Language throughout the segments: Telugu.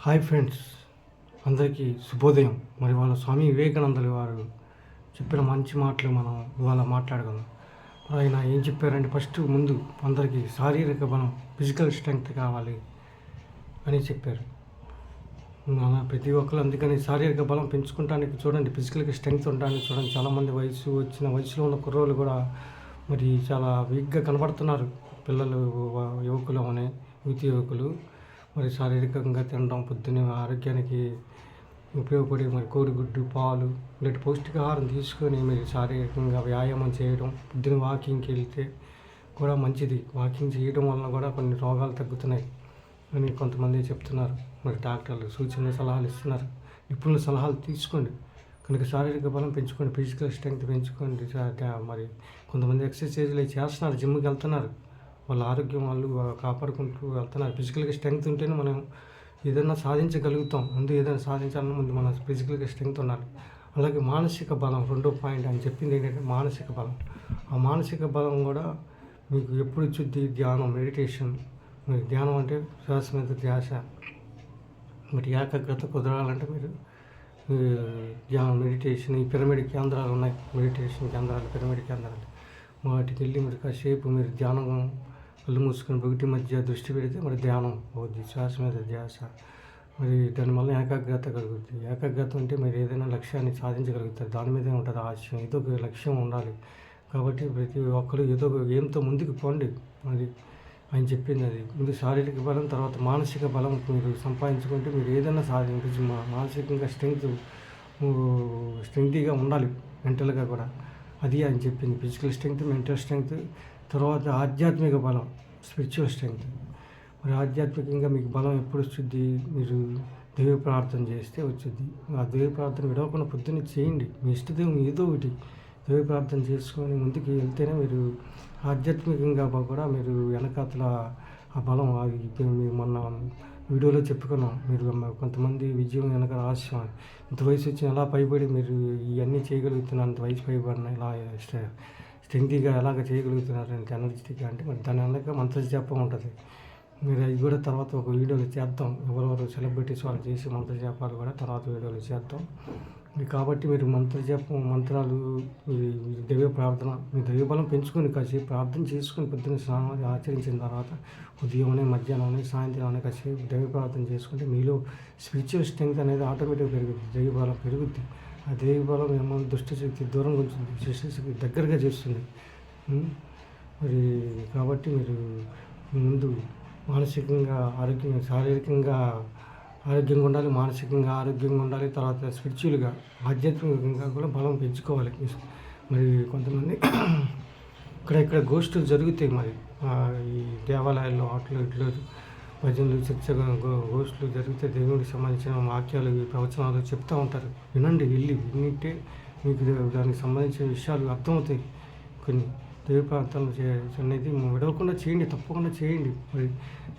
హాయ్ ఫ్రెండ్స్, అందరికీ శుభోదయం. మరి వాళ్ళ స్వామి వివేకానందులు వారు చెప్పిన మంచి మాటలు మనం ఇవాళ మాట్లాడగలం. ఆయన ఏం చెప్పారంటే ముందు అందరికీ శారీరక బలం, ఫిజికల్ స్ట్రెంగ్త్ కావాలి అని చెప్పారు. అలా ప్రతి ఒక్కరు అందుకని శారీరక బలం పెంచుకుంటానికి చూడండి, ఫిజికల్గా స్ట్రెంగ్త్ ఉండడానికి చూడండి. చాలామంది వయసులో ఉన్న కుర్రోళ్ళు కూడా మరి చాలా వీక్గా కనబడుతున్నారు. పిల్లలు, యువకులు అనే యువకులు మరి శారీరకంగా తినడం, పొద్దున్నే ఆరోగ్యానికి ఉపయోగపడే మరి కోడిగుడ్డు, పాలు ఇలాంటి పౌష్టికాహారం తీసుకొని మీరు శారీరకంగా వ్యాయామం చేయడం, పొద్దున్న వాకింగ్కి వెళ్తే కూడా మంచిది. వాకింగ్ చేయడం వలన కూడా కొన్ని రోగాలు తగ్గుతున్నాయి అని కొంతమంది చెప్తున్నారు. మరి డాక్టర్లు సూచనలు, సలహాలు ఇస్తున్నారు. నిపుణుల సలహాలు తీసుకోండి. కనుక శారీరక బలం పెంచుకోండి, ఫిజికల్ స్ట్రెంగ్త్ పెంచుకోండి. మరి కొంతమంది ఎక్సర్సైజ్లు చేస్తున్నారు, జిమ్కి వెళ్తున్నారు. వాళ్ళ ఆరోగ్యం వాళ్ళు కాపాడుకుంటూ వెళ్తున్నారు. ఫిజికల్గా స్ట్రెంగ్త్ ఉంటేనే మనం ఏదైనా సాధించగలుగుతాం. ముందు ఏదైనా సాధించాలన్నా ముందు మన ఫిజికల్గా స్ట్రెంగ్త్ ఉండాలి. అలాగే మానసిక బలం రెండో పాయింట్ అని చెప్పింది ఏంటంటే మానసిక బలం. ఆ మానసిక బలం కూడా మీకు ఎప్పుడు చుద్ది ధ్యానం, మెడిటేషన్. మరి ధ్యానం అంటే శ్వాస మీద ధ్యాస. మరి ఏకాగ్రత కుదరాలంటే మీరు ధ్యానం, మెడిటేషన్, ఈ పిరమిడ్ కేంద్రాలు ఉన్నాయి. మెడిటేషన్ కేంద్రాలు, పిరమిడ్ కేంద్రాలు, వాటికి వెళ్ళి మీరు కాసేపు మీరు ధ్యానం కళ్ళు మూసుకొని ఒకటి మధ్య దృష్టి పెడితే మరి ధ్యానం అవుద్ది. శ్వాస మీద ధ్యాస. మరి దానివల్ల ఏకాగ్రత కలుగుతుంది. ఏకాగ్రత ఉంటే మీరు ఏదైనా లక్ష్యాన్ని సాధించగలుగుతారు. దాని మీదే ఉంటుంది ఆశయం. ఏదో ఒక లక్ష్యం ఉండాలి. కాబట్టి ప్రతి ఒక్కరు ఏదో ఒక ఏంతో ముందుకు పోండి. అది ఆయన చెప్పింది. అది ముందు శారీరక బలం, తర్వాత మానసిక బలం మీరు సంపాదించుకుంటే మీరు ఏదైనా సాధించవచ్చు. మానసికంగా స్ట్రెంగ్తీగా ఉండాలి, మెంటల్గా కూడా. అది ఆయన చెప్పింది. ఫిజికల్ స్ట్రెంగ్త్, మెంటల్ స్ట్రెంగ్త్, తర్వాత ఆధ్యాత్మిక బలం, స్పిరిచువల్ స్ట్రెంగ్త్. మరి ఆధ్యాత్మికంగా మీకు బలం ఎప్పుడు వస్తుంది? మీరు దైవ ప్రార్థన చేస్తే వచ్చుద్ది. ఆ దైవ ప్రార్థన విడవకుండా పొద్దున్నే చేయండి. మీ ఇష్టదేవం ఏదో ఒకటి దైవ ప్రార్థన చేసుకొని ముందుకు వెళ్తేనే మీరు ఆధ్యాత్మికంగా కూడా మీరు వెనకాతల ఆ బలం. మీరు మొన్న వీడియోలో చెప్పుకున్నాం. మీరు కొంతమంది విజయం వెనక రహస్యం. ఇంత వయసు వచ్చిన ఎలా పైబడి మీరు ఇవన్నీ చేయగలుగుతున్నారు, అంత వయసు పైబడిన ఇలా స్ట్రెంగ్తీగా ఎలాగ చేయగలుగుతున్నారు అంటే ఎనర్జెటిక్గా అంటే మరి దాని వెనక మంత్రజపం ఉంటుంది. మీరు అవి కూడా తర్వాత ఒక వీడియోలో చేద్దాం. ఎవరెవరు సెలబ్రిటీస్ వాళ్ళు చేసి మంత్రజపాలు కూడా తర్వాత వీడియోలో చేద్దాం. కాబట్టి మీరు మంత్రాలు, మీ దైవ ప్రార్థన, మీ దైవ బలం పెంచుకొని కాసేపు ప్రార్థన చేసుకొని పొద్దున్న స్నానం ఆచరించిన తర్వాత ఉదయం, మధ్యాహ్నం, సాయంత్రం కాసేపు దైవ ప్రార్థన చేసుకుంటే మీలో స్పిరిచువల్ స్ట్రెంగ్త్ అనేది ఆటోమేటిక్గా పెరుగుతుంది. దైవ బలం పెరుగుద్ది. ఆ దైవ బలం ఏమో దుష్టశక్తి దూరంగా ఉంచుతుంది, శక్తి దగ్గరగా చేస్తుంది. మరి కాబట్టి మీరు ముందు మానసికంగా శారీరకంగా ఆరోగ్యంగా ఉండాలి, మానసికంగా ఆరోగ్యంగా ఉండాలి. తర్వాత స్పిరిచువల్గా, ఆధ్యాత్మికంగా కూడా బలం పెంచుకోవాలి. మరి కొంతమంది ఇక్కడ గోష్ఠులు జరుగుతాయి. మరి ఈ దేవాలయాల్లో ఇట్లు భజనలు, చర్చగా గోష్ఠులు జరిగితే దేవుడికి సంబంధించిన వాక్యాలు, ప్రవచనాలు చెప్తూ ఉంటారు. వినండి, వింటే మీకు దానికి సంబంధించిన విషయాలు అర్థమవుతాయి. కొన్ని దైవ ప్రార్థనలు అనేది విడవకుండా చేయండి, తప్పకుండా చేయండి.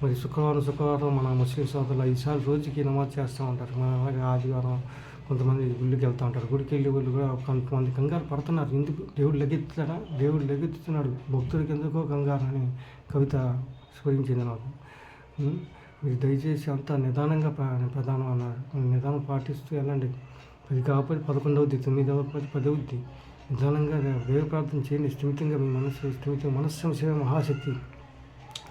మరి శుక్రవారం మన ముస్లిం సోదరులు 5 సార్లు రోజుకి నమాజ్ చేస్తూ ఉంటారు. మన అలాగే ఆదివారం కొంతమంది గుళ్ళకి వెళ్తూ ఉంటారు. గుడికి వెళ్ళే వాళ్ళు కూడా కొంతమంది కంగారు పడుతున్నారు. ఎందుకు? దేవుడు లెగెత్తుతున్నాడు, భక్తుడికి ఎందుకో కంగారు అని కవిత స్ఫురించింది నాకు. మీరు దయచేసి అంతా నిదానంగా ప్రధానం అన్నారు. నిదానం పాటిస్తూ వెళ్ళండి. 10 కాకపోతే 11 అవుద్ది, 9 అవ్వకపోతే 10 అవుద్ది. నిదానంగా దైవ ప్రార్థన చేయండి. స్థిమితంగా మీ మనస్సు శివ మహాశక్తి,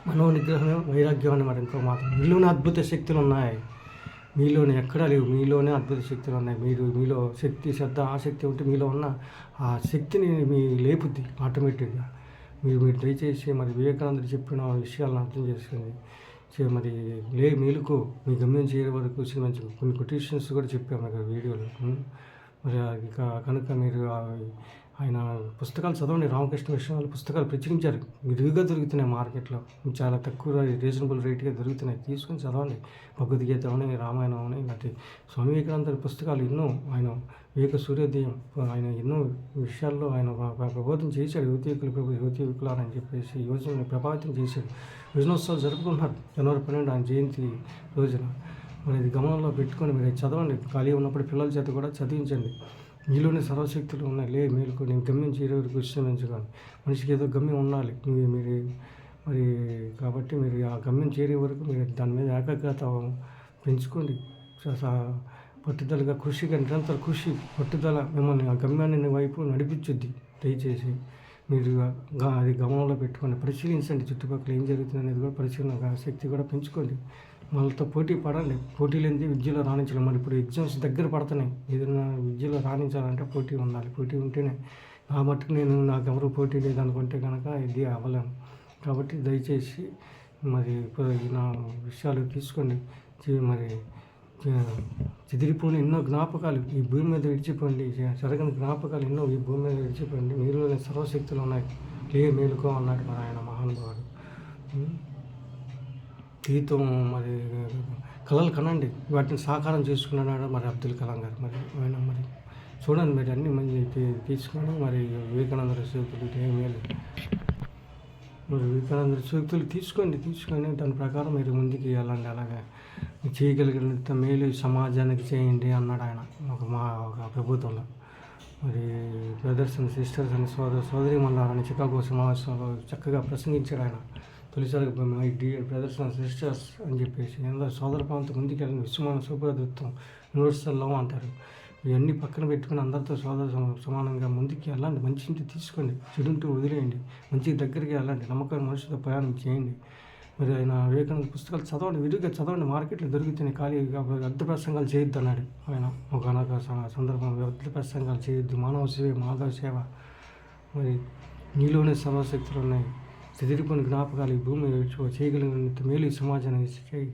మనో నిగ్రహమే వైరాగ్యం అన్నమాట. ఇంకో మాట, మీలోనే అద్భుత శక్తులు ఉన్నాయి. మీలోనే ఎక్కడా లేవు, మీలోనే అద్భుత శక్తులు ఉన్నాయి. మీలో శక్తి, శ్రద్ధ, ఆసక్తి ఉంటే మీలో ఉన్న ఆ శక్తిని మీ లేపుద్ది ఆటోమేటిక్గా. మీరు దయచేసి మరి వివేకానందుడు చెప్పిన విషయాలను అర్థం చేసుకుంది. మరి మేలుకు మీ గమ్యం చేయడం వరకు మంచి కొన్ని కొటేషన్స్ కూడా చెప్పాము ఇక్కడ వీడియోలో. మరి కనుక మీరు ఆయన పుస్తకాలు చదవండి. రామకృష్ణ మిషన్ వాళ్ళు పుస్తకాలు ప్రచురించారు. విరివిగా దొరుకుతున్నాయి మార్కెట్లో, చాలా తక్కువ రీజనబుల్ రేట్గా దొరుకుతున్నాయి. తీసుకొని చదవండి. భగవద్గీత అని, రామాయణం అని, ఇలాంటి స్వామి వివేకానంద పుస్తకాలు ఎన్నో. ఆయన వివేక సూర్యోదయం, ఆయన ఎన్నో విషయాల్లో ఆయన ప్రబోధం చేశాడు. యువతీకులారని చెప్పేసి యువజనని ప్రభావితం చేశాడు. యువజనోత్సవాలు జరుపుకుంటున్నారు జనవరి 12 ఆయన జయంతి రోజున. మరి ఇది గమనంలో పెట్టుకొని మీరు చదవండి. ఖాళీ ఉన్నప్పుడు పిల్లల చేత కూడా చదివించండి. మీలోనే సర్వశక్తులు ఉన్నాయి. మేలుకు నేను గమ్యం చేరే వరకు విశ్రమించుకోండి. మనిషికి ఏదో గమ్యం ఉండాలి. మీరు మరి కాబట్టి మీరు ఆ గమ్యం చేరే వరకు మీరు దాని మీద ఏకాగ్రత పెంచుకోండి. పట్టుదలగా కృషిగా నిరంతర కృషి పట్టుదల మిమ్మల్ని ఆ గమ్యాన్ని వైపు నడిపించుద్ది. దయచేసి మీరు అది గమనంలో పెట్టుకొని పరిశీలించండి. చుట్టుపక్కల ఏం జరుగుతుంది అనేది కూడా పరిశీలన శక్తి కూడా పెంచుకోండి. వాళ్ళతో పోటీ పడండి. పోటీ లేనిది విద్యలో రాణించలేం. మరి ఇప్పుడు ఎగ్జామ్స్ దగ్గర పడుతున్నాయి. ఏదైనా విద్యలో రాణించాలంటే పోటీ ఉండాలి. పోటీ ఉంటేనే నా మట్టుకు నాకెవరు పోటీ లేదనుకుంటే కనుక ఇది అవ్వలేము. కాబట్టి దయచేసి మరి నా విషయాలు తీసుకోండి. మరి చెదిరిపోయిన ఎన్నో జ్ఞాపకాలు ఈ భూమి మీద విడిచిపోండి. జరగని జ్ఞాపకాలు ఎన్నో ఈ భూమి మీద విడిచిపోండి. మీలోనే సర్వశక్తులు ఉన్నాయి. మేలుకో అన్నాడు మరి ఆయన మహానుభావుడు. జీవితం మరి కళలు కనండి, వాటిని సాకారం చేసుకున్నాడు మరి అబ్దుల్ కలాం గారు. మరి ఆయన మరి చూడండి, మీరు అన్నీ మంచి తీసుకొని మరి వివేకానంద సూక్తులు మేలు మరి వివేకానంద సూక్తులు తీసుకొని దాని ప్రకారం మీరు ముందుకు వెళ్ళండి. అలాగే చేయగలిగినంత మేలు సమాజానికి చేయండి అన్నాడు ఆయన ఒక ప్రభుత్వంలో. మరి బ్రదర్స్ అండ్ సిస్టర్స్ అని సోదరీమణులారని చికాగో సమావేశంలో చక్కగా ప్రసంగించాడు ఆయన. తొలిసారిగా my dear brothers and sisters అని చెప్పేసి అందరూ సోదరభావంతో ముందుకెళ్ళిన విశ్వమాన సూపరదత్వం యూనివర్సల్ లవ్ అంటారు. ఇవన్నీ పక్కన పెట్టుకుని అందరితో సమానంగా ముందుకు వెళ్ళండి. మంచిని తీసుకోండి, చెడుంటూ వదిలేయండి, మంచి దగ్గరికి వెళ్ళండి, నమ్మకం మనుషులతో ప్రయాణం చేయండి. మరి ఆయన వివేకానంద పుస్తకాలు చదవండి, విరిగా చదవండి. మార్కెట్లో దొరుకుతున్నాయి. ఖాళీ వ్యర్థ ప్రసంగాలు చేయొద్దు అన్నాడు ఆయన ఒకనొక సందర్భంలో. వ్యర్థ ప్రసంగాలు చేయొద్దు. మానవ సేవ మాధవ సేవ. మరి నీలోనే సర్వశక్తులు ఉన్నాయి. చెదిరిపోయిన జ్ఞాపకాలు ఈ భూమి చేయగలిగినంత మేలు ఈ సమాజానికి చేయి.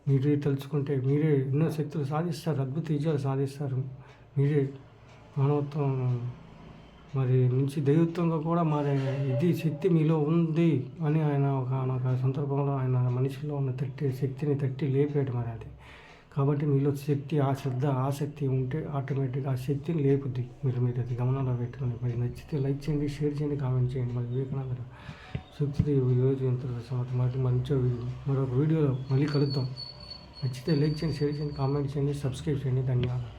మీరే తలుచుకుంటే మీరే ఎన్నో శక్తులు సాధిస్తారు, అద్భుత విజయాలు సాధిస్తారు. మీరే మానవత్వం మరి నుంచి దైవత్వంగా కూడా మారే ఇది శక్తి మీలో ఉంది అని ఆయన ఒక సందర్భంలో ఆయన మనిషిలో ఉన్న శక్తిని తట్టి లేపాడు. మరి అది కాబట్టి మీలో శక్తి, ఆ శ్రద్ధ, ఆసక్తి ఉంటే ఆటోమేటిక్గా ఆ శక్తిని లేపుద్ది. మీరు అది గమనంలో పెట్టుకొని మరి నచ్చితే లైక్ చేయండి, షేర్ చేయండి, కామెంట్ చేయండి. మరి వివేకానంద శక్తి మరి మంచి మరొక వీడియోలో మళ్ళీ కలుద్దాం. నచ్చితే లైక్ చేయండి, షేర్ చేయండి, కామెంట్ చేయండి, సబ్స్క్రైబ్ చేయండి. ధన్యవాదాలు.